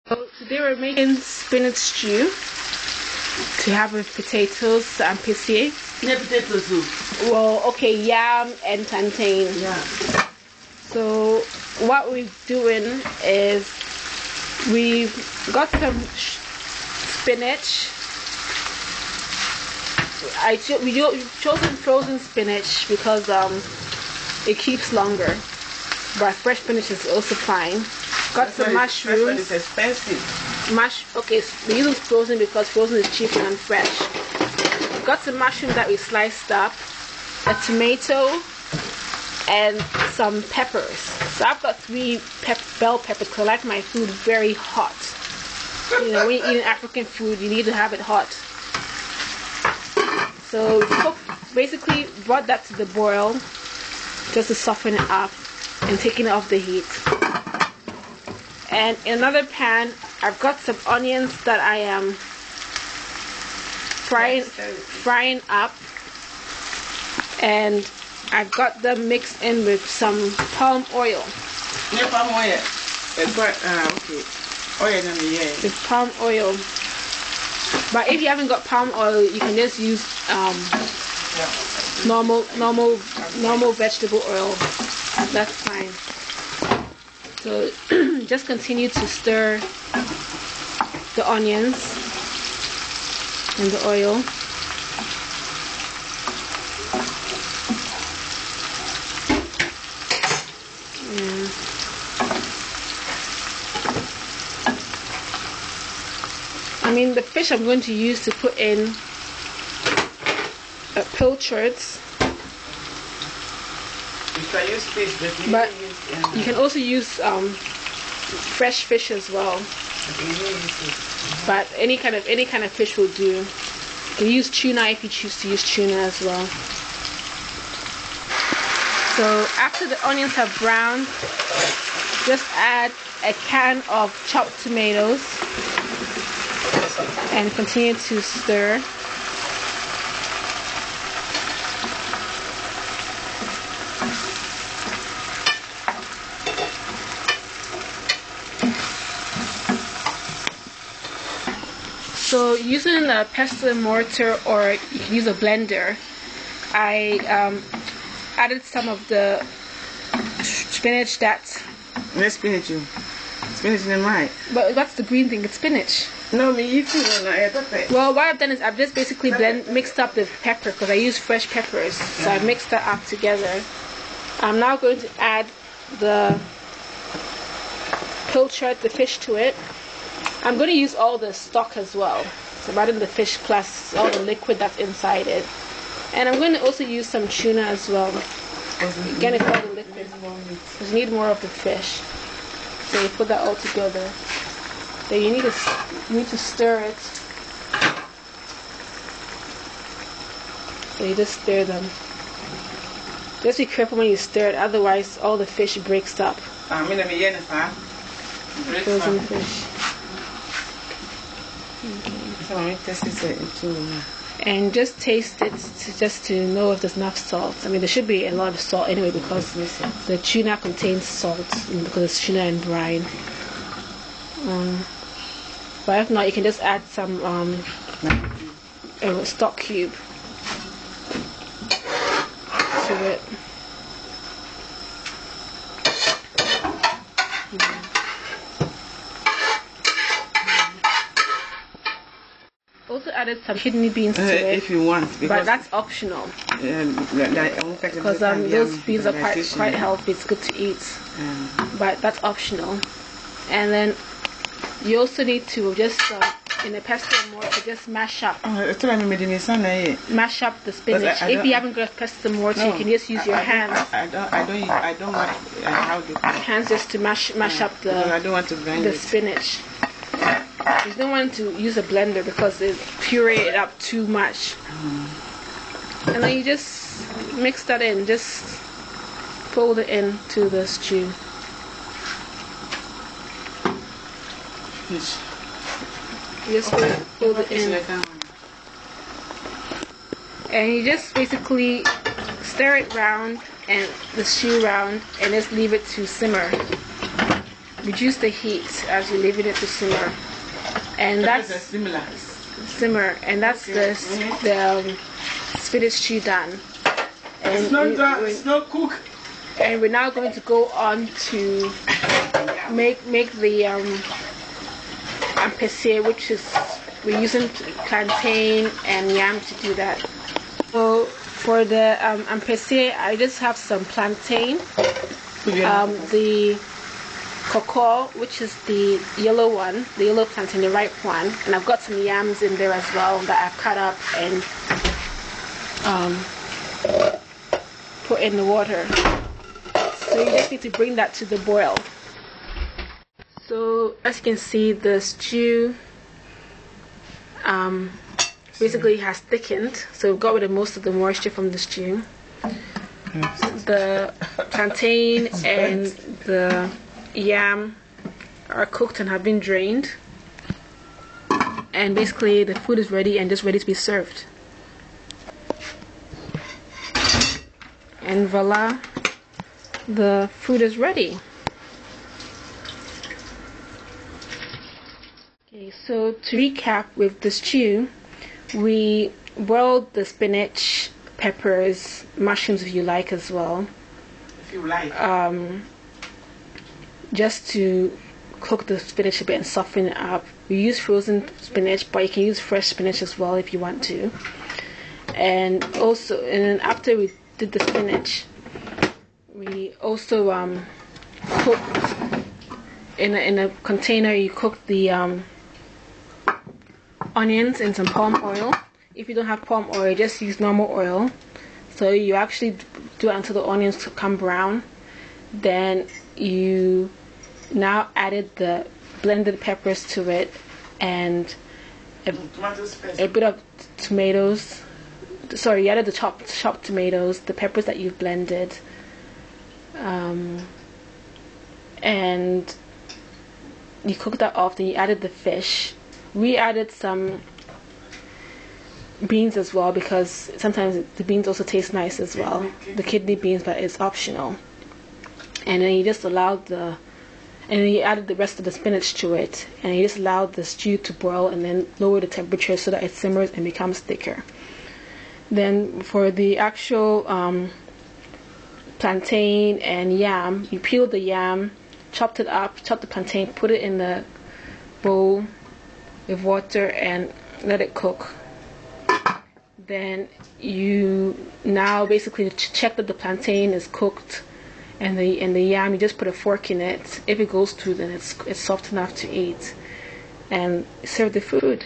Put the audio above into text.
So today we're making spinach stew to have with potatoes and Apesia. Yeah, potatoes too. Well, okay, yam and plantain. Yeah. So what we're doing is we've got some spinach. We've chosen frozen spinach because it keeps longer, but fresh spinach is also fine. Got some mushrooms. It's expensive. Okay, so we use frozen because frozen is cheaper than fresh. Got some mushrooms that we sliced up, a tomato, and some peppers. So I've got 3 bell peppers because I like my food very hot. You know, when you're eating African food, you need to have it hot. So basically brought that to the boil just to soften it up and taking it off the heat. And in another pan, I've got some onions that I am frying up, and I've got them mixed in with some palm oil. Yeah, palm oil. Okay. Oil, yeah. With palm oil. But if you haven't got palm oil, you can just use normal vegetable oil. That's fine. So just continue to stir the onions in the oil. I mean, the fish I'm going to use to put in pilchards. You can use fish, but you can also use fresh fish as well. But any kind of fish will do. You can use tuna if you choose to use tuna as well. So after the onions have browned, just add a can of chopped tomatoes and continue to stir. So using a pestle mortar, or you can use a blender, I added some of the spinach that's... Where's spinach? Spinach is right. But that's the green thing, it's spinach. No, me eating. Well, what I've done is I've just basically mixed up the pepper because I use fresh peppers. So I mixed that up together. I'm now going to add the pilchard, the fish, to it. I'm going to use all the stock as well. So I'm adding the fish plus all the liquid that's inside it. And I'm going to also use some tuna as well. Again, it's all the liquid. Because you need more of the fish. So you put that all together. Then you need to stir it. So you just stir them. Just be careful when you stir it, otherwise all the fish breaks up. Frozen fish. And just taste it just to know if there's enough salt. I mean, there should be a lot of salt anyway because the tuna contains salt because it's tuna and brine. But if not, you can just add some stock cube to it. Also added some kidney beans to it if you want, but that's optional. Because those beans are quite healthy. It's good to eat, but that's optional. And then you also need to just in a pestle mortar just mash up the spinach. If you haven't got a pestle mortar, you can just use your hands. I don't like how the hands just to mash up I don't want to grind the spinach. You don't want to use a blender because it puree it up too much. And then you just mix that in, just fold it into the stew. Just fold it in. And you just basically stir it round and the stew round and just leave it to simmer. reduce the heat as you're leaving it to simmer. And that's simmer, and that's the spinach stew done. And it's not done, it's not cooked. And we're now going to go on to make the Apesia, which is we're using plantain and yam to do that. So for the Apesia, I just have some plantain, the cocoa, which is the yellow one, the yellow plantain, the ripe one, and I've got some yams in there as well that I've cut up and put in the water. So you just need to bring that to the boil. So as you can see, the stew basically has thickened, so we've got rid of most of the moisture from the stew. The plantain and the yam are cooked and have been drained, and basically the food is ready and just ready to be served. And voila, the food is ready. Okay, so to recap with the stew, we boiled the spinach, peppers, mushrooms if you like as well. If you like. Just to cook the spinach a bit and soften it up. We use frozen spinach, but you can use fresh spinach as well if you want to. And also, and then after we did the spinach, we also cooked in a container. You cook the onions in some palm oil. If you don't have palm oil, just use normal oil. So you actually do it until the onions become brown. Then you now added the blended peppers to it and a bit of tomatoes. Sorry, you added the chopped tomatoes, the peppers that you've blended, and you cook that off. Then you added the fish. We added some beans as well because sometimes the beans also taste nice as well. The kidney beans, but it's optional. And then you just allowed and then you added the rest of the spinach to it, and you just allowed the stew to boil and then lower the temperature so that it simmers and becomes thicker. Then for the actual plantain and yam, you peeled the yam, chopped it up, chopped the plantain, put it in the bowl with water and let it cook. Then you now basically check that the plantain is cooked, and the yam, you just put a fork in it. If it goes through, then it's soft enough to eat, and serve the food.